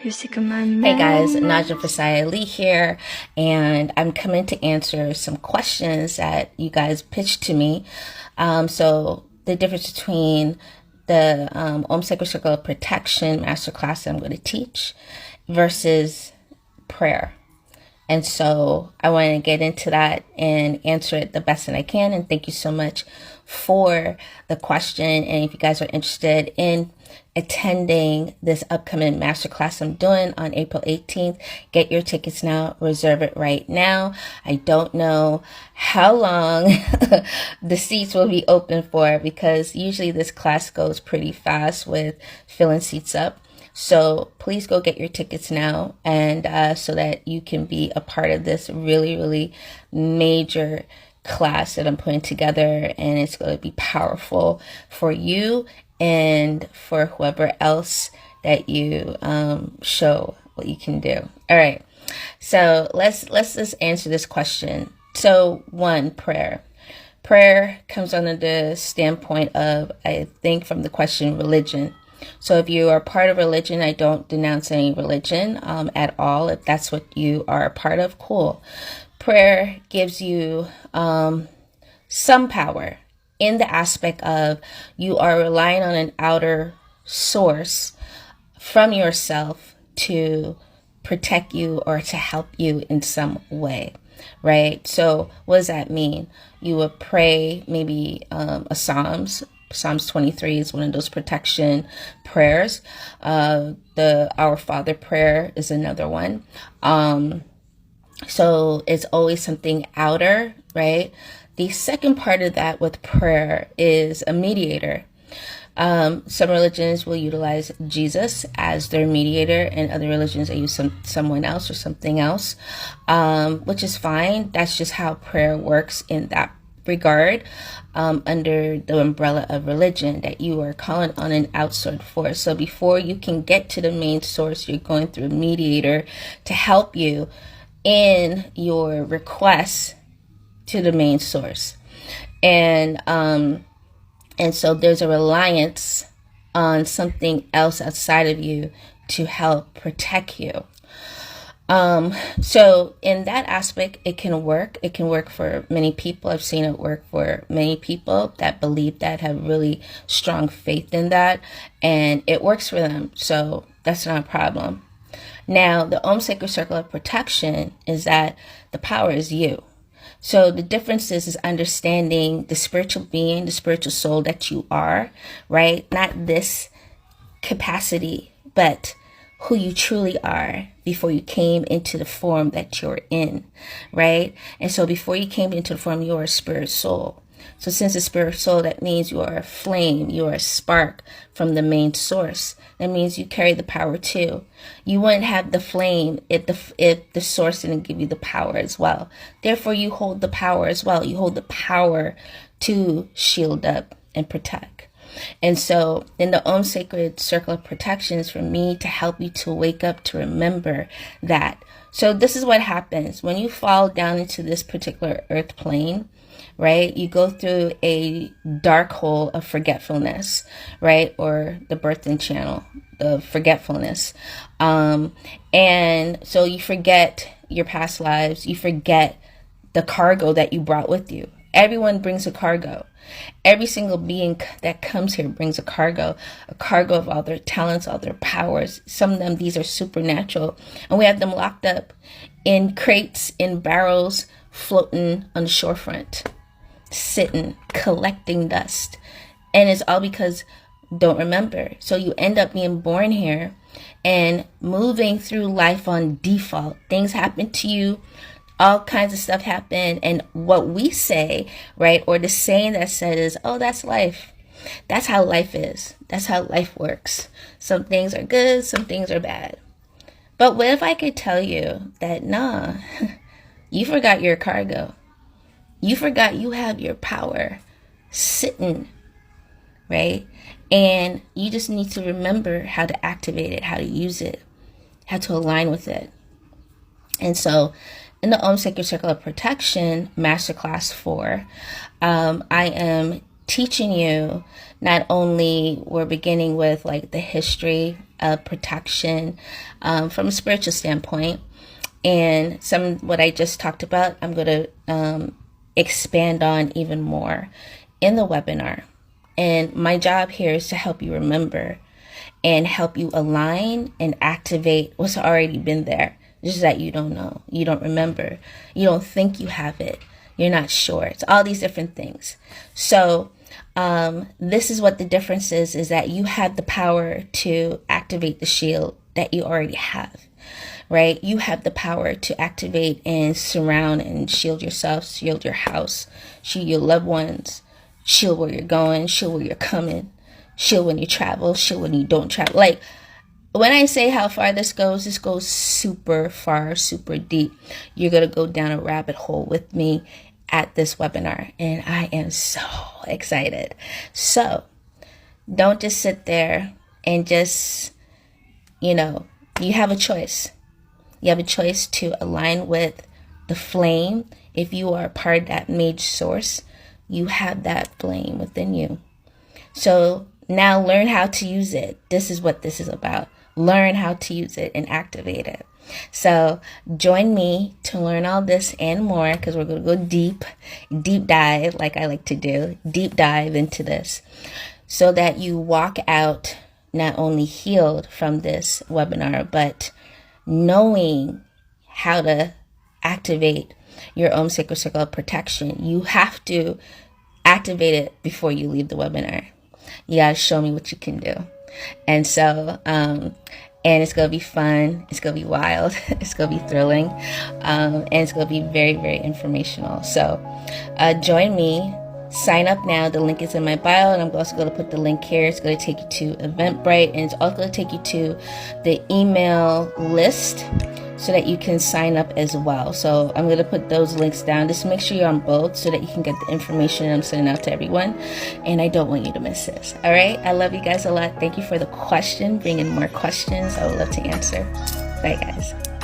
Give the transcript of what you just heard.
Hey guys, Naja Fasaya Lee here, and I'm coming to answer some questions that you guys pitched to me. So the difference between the Om Sacred Circle of Protection Masterclass that I'm going to teach versus prayer. And so I want to get into that and answer it the best that I can. And thank you so much for the question. And if you guys are interested in attending this upcoming masterclass I'm doing on April 18th, get your tickets now, reserve it right now. I don't know how long the seats will be open for, because usually this class goes pretty fast with filling seats up. So please go get your tickets now, and so that you can be a part of this really, really major class that I'm putting together, and it's going to be powerful for you and for whoever else that you show what you can do. All right, so let's just answer this question. So one, prayer. Prayer comes under the standpoint of, I think, from the question, religion. So if you are part of religion, I don't denounce any religion at all. If that's what you are a part of, cool. Prayer gives you some power in the aspect of you are relying on an outer source from yourself to protect you or to help you in some way, right? So what does that mean? You would pray maybe a Psalms 23 is one of those protection prayers. The Our Father prayer is another one. So it's always something outer, right? The second part of that with prayer is a mediator. Some religions will utilize Jesus as their mediator, and other religions they use someone else or something else, which is fine. That's just how prayer works in that regard, under the umbrella of religion, that you are calling on an outside force. So before you can get to the main source, you're going through a mediator to help you in your requests to the main source. And so there's a reliance on something else outside of you to help protect you. So in that aspect, it can work. It can work for many people. I've seen it work for many people that believe that, have really strong faith in that, and it works for them. So that's not a problem. Now, the Om Sacred Circle of Protection is that the power is you. So the difference is understanding the spiritual being, the spiritual soul that you are, right? Not this capacity, but who you truly are before you came into the form that you're in, right? And so before you came into the form, you're a spirit soul. So since a spirit soul, that means you are a flame, you are a spark from the main source. That means you carry the power too. You wouldn't have the flame if the source didn't give you the power as well. Therefore, you hold the power as well. You hold the power to shield up and protect. And so in the Om Sacred Circle of Protection is for me to help you to wake up, to remember that. So this is what happens when you fall down into this particular earth plane, right? You go through a dark hole of forgetfulness, right? Or the birthing channel of forgetfulness. And so you forget your past lives. You forget the cargo that you brought with you. Everyone brings a cargo. Every single being that comes here brings a cargo of all their talents, all their powers. Some of them, these are supernatural. And we have them locked up in crates, in barrels, floating on the shorefront, sitting, collecting dust. And it's all because don't remember. So you end up being born here and moving through life on default. Things happen to you. All kinds of stuff happen, and what we say, right, or the saying that's said is, oh, that's life. That's how life is. That's how life works. Some things are good, some things are bad. But what if I could tell you that, nah, you forgot your cargo. You forgot you have your power sitting, right? And you just need to remember how to activate it, how to use it, how to align with it. And so in the Om Sacred Circle of Protection Masterclass 4, I am teaching you, not only we're beginning with like the history of protection from a spiritual standpoint, and what I just talked about, I'm going to expand on even more in the webinar. And my job here is to help you remember and help you align and activate what's already been there. Just that you don't know, you don't remember, you don't think you have it, you're not sure. It's all these different things. So this is what the difference is that you have the power to activate the shield that you already have, right? You have the power to activate and surround and shield yourself, shield your house, shield your loved ones, shield where you're going, shield where you're coming, shield when you travel, shield when you don't travel. Like, when I say how far this goes super far, super deep. You're going to go down a rabbit hole with me at this webinar, and I am so excited. So don't just sit there and just, you have a choice. You have a choice to align with the flame. If you are a part of that major source, you have that flame within you. So now learn how to use it. This is what this is about. Learn how to use it and activate it. So join me to learn all this and more, because we're going to go deep dive, like I like to do, deep dive into this, so that you walk out not only healed from this webinar, but knowing how to activate your own sacred circle of protection. You have to activate it before you leave the webinar. You got to show me what you can do. And so, and it's going to be fun. It's going to be wild. It's going to be thrilling. And it's going to be very, very informational. So join me. Sign up now. The link is in my bio, and I'm also going to put the link here. It's going to take you to Eventbrite, and it's also going to take you to the email list so that you can sign up as well. So I'm going to put those links down. Just make sure you're on both so that you can get the information I'm sending out to everyone. And I don't want you to miss this. All right. I love you guys a lot. Thank you for the question. Bring in more questions. I would love to answer. Bye, guys.